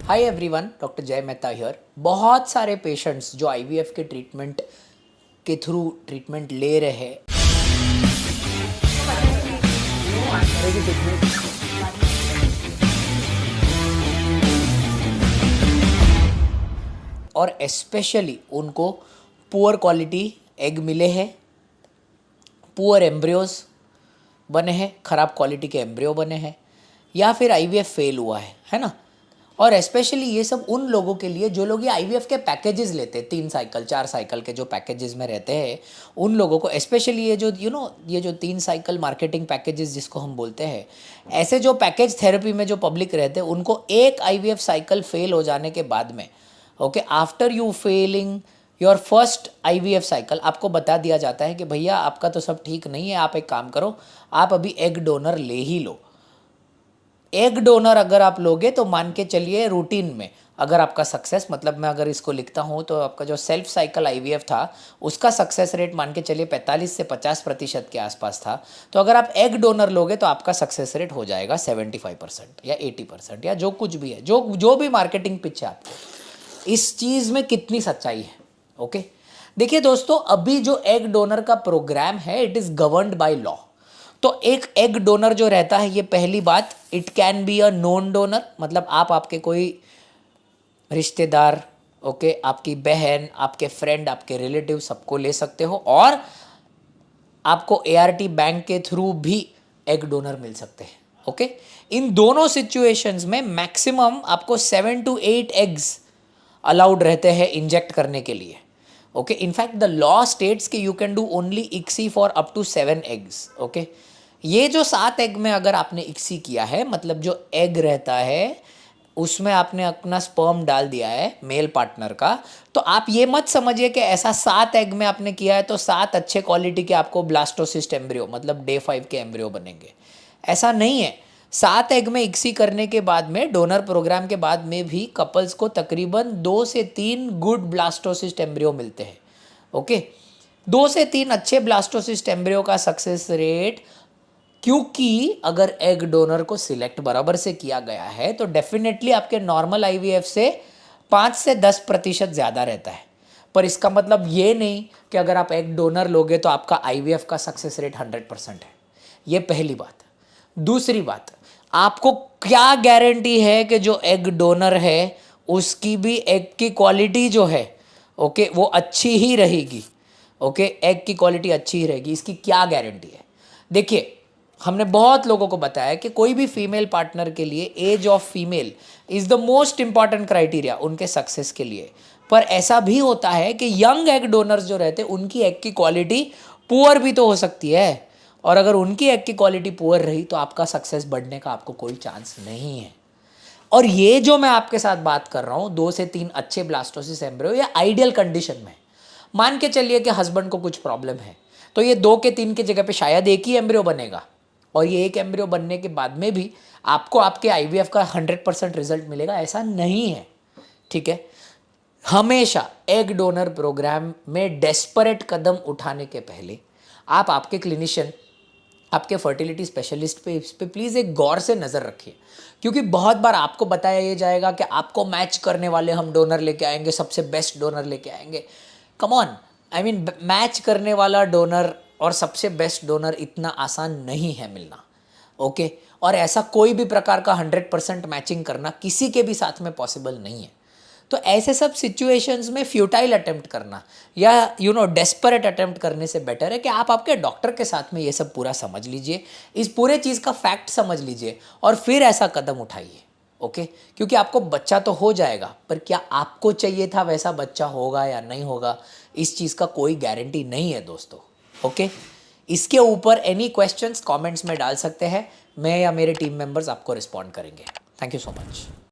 Hi everyone, doctor जय Mehta here. बहुत सारे पेशेंट्स जो आईवीएफ के ट्रीटमेंट के थ्रू ट्रीटमेंट ले रहे हैं और स्पेशली उनको पुअर क्वालिटी एग मिले हैं, पुअर एम्ब्रियोज बने हैं, ख़राब क्वालिटी के एम्ब्रियो बने हैं, या फिर आईवीएफ फेल हुआ है ना। और स्पेशली ये सब उन लोगों के लिए जो लोग ये आईवीएफ के पैकेजेस लेते हैं, 3 साइकिल 4 साइकिल के जो पैकेजेस में रहते हैं, उन लोगों को स्पेशली ये जो ये जो 3 साइकिल मार्केटिंग पैकेजेस जिसको हम बोलते हैं, ऐसे जो पैकेज थेरेपी में जो पब्लिक रहते हैं उनको एक आईवीएफ साइकिल फेल हो जाने के बाद में, okay, after you failing your first IVF cycle, आपको बता दिया जाता है कि भैया आपका तो सब ठीक नहीं है, आप एक काम करो, आप अभी एग डोनर ले ही लो। एग डोनर अगर आप लोगे तो मान के चलिए रूटीन में अगर आपका सक्सेस, मतलब मैं अगर इसको लिखता हूँ तो आपका जो सेल्फ साइकिल आईवीएफ था उसका सक्सेस रेट मान के चलिए 45 से 50% के आसपास था, तो अगर आप एग डोनर लोगे तो आपका सक्सेस रेट हो जाएगा 75% या 80% या जो कुछ भी है, जो भी मार्केटिंग पिच है आपको, इस चीज़ में कितनी सच्चाई है। ओके, देखिए दोस्तों, अभी जो एग डोनर का प्रोग्राम है it is governed by law. तो एक एग डोनर जो रहता है, ये पहली बात, it can be a known donor, मतलब आप आपके कोई रिश्तेदार, ओके, आपकी बहन, आपके फ्रेंड, आपके रिलेटिव, सबको ले सकते हो, और आपको एआरटी बैंक के थ्रू भी एग डोनर मिल सकते हैं। ओके, इन दोनों सिचुएशंस में मैक्सिमम आपको 7 to 8 एग्स अलाउड रहते हैं इंजेक्ट करने के लिए। Okay, in fact the law states कि you can do only ICSI for up to 7 eggs. Okay, ये जो 7 एग में अगर आपने इक्सी किया है, मतलब जो एग रहता है उसमें आपने अपना स्पर्म डाल दिया है मेल पार्टनर का, तो आप ये मत समझिए कि ऐसा 7 एग में आपने किया है तो 7 अच्छे क्वालिटी के आपको ब्लास्टोसिस्ट एम्ब्रियो, मतलब डे 5 के एम्ब्रियो बनेंगे। ऐसा नहीं है। 7 एग में इक्सी करने के बाद में, डोनर प्रोग्राम के बाद में भी कपल्स को तकरीबन 2 से 3 गुड ब्लास्टोसिस्ट एम्ब्रियो मिलते हैं। ओके, 2 से 3 अच्छे ब्लास्टोसिस्ट एम्ब्रियो का सक्सेस रेट, क्योंकि अगर एग डोनर को सिलेक्ट बराबर से किया गया है तो डेफिनेटली आपके नॉर्मल आईवीएफ से 5 से 10% ज़्यादा रहता है। पर इसका मतलब ये नहीं कि अगर आप एग डोनर लोगे तो आपका आईवीएफ का सक्सेस रेट 100% है। ये पहली बात। दूसरी बात, आपको क्या गारंटी है कि जो एग डोनर है उसकी भी एग की क्वालिटी जो है, ओके, वो अच्छी ही रहेगी। ओके, एग की क्वालिटी अच्छी ही रहेगी, इसकी क्या गारंटी है? देखिए, हमने बहुत लोगों को बताया कि कोई भी फीमेल पार्टनर के लिए age of female is the most important criteria उनके सक्सेस के लिए। पर ऐसा भी होता है कि यंग एग डोनर्स जो रहते हैं उनकी एग की क्वालिटी पुअर भी तो हो सकती है, और अगर उनकी एग की क्वालिटी पुअर रही तो आपका सक्सेस बढ़ने का आपको कोई चांस नहीं है। और ये जो मैं आपके साथ बात कर रहा हूँ, 2 से 3 अच्छे ब्लास्टोसिस एम्ब्रियो, या आइडियल कंडीशन में मान के चलिए कि हस्बैंड को कुछ प्रॉब्लम है, तो ये 2 के 3 की जगह पे शायद एक ही एम्ब्रियो बनेगा, और ये एक एम्ब्रियो बनने के बाद में भी आपको आपके आईवीएफ का 100% रिजल्ट मिलेगा, ऐसा नहीं है। ठीक है, हमेशा एग डोनर प्रोग्राम में डेस्परेट कदम उठाने के पहले आप आपके क्लिनिशियन, आपके फर्टिलिटी स्पेशलिस्ट पे इस पे प्लीज़ एक गौर से नज़र रखिए, क्योंकि बहुत बार आपको बताया ये जाएगा कि आपको मैच करने वाले हम डोनर लेके आएंगे, सबसे बेस्ट डोनर लेके आएंगे। Come on, I mean, match करने वाला डोनर और सबसे बेस्ट डोनर इतना आसान नहीं है मिलना। ओके, और ऐसा कोई भी प्रकार का 100% मैचिंग करना किसी के भी साथ में पॉसिबल नहीं है। तो ऐसे सब सिचुएशंस में फ्यूटाइल अटेम्प्ट करना या डेस्परेट अटेम्प्ट करने से बेटर है कि आप आपके डॉक्टर के साथ में ये सब पूरा समझ लीजिए, इस पूरे चीज़ का फैक्ट समझ लीजिए, और फिर ऐसा कदम उठाइए। ओके, क्योंकि आपको बच्चा तो हो जाएगा, पर क्या आपको चाहिए था वैसा बच्चा होगा या नहीं होगा, इस चीज़ का कोई गारंटी नहीं है दोस्तों। ओके, इसके ऊपर एनी क्वेश्चंस कमेंट्स में डाल सकते हैं, मैं या मेरे टीम मेंबर्स आपको रिस्पॉन्ड करेंगे। Thank you so much.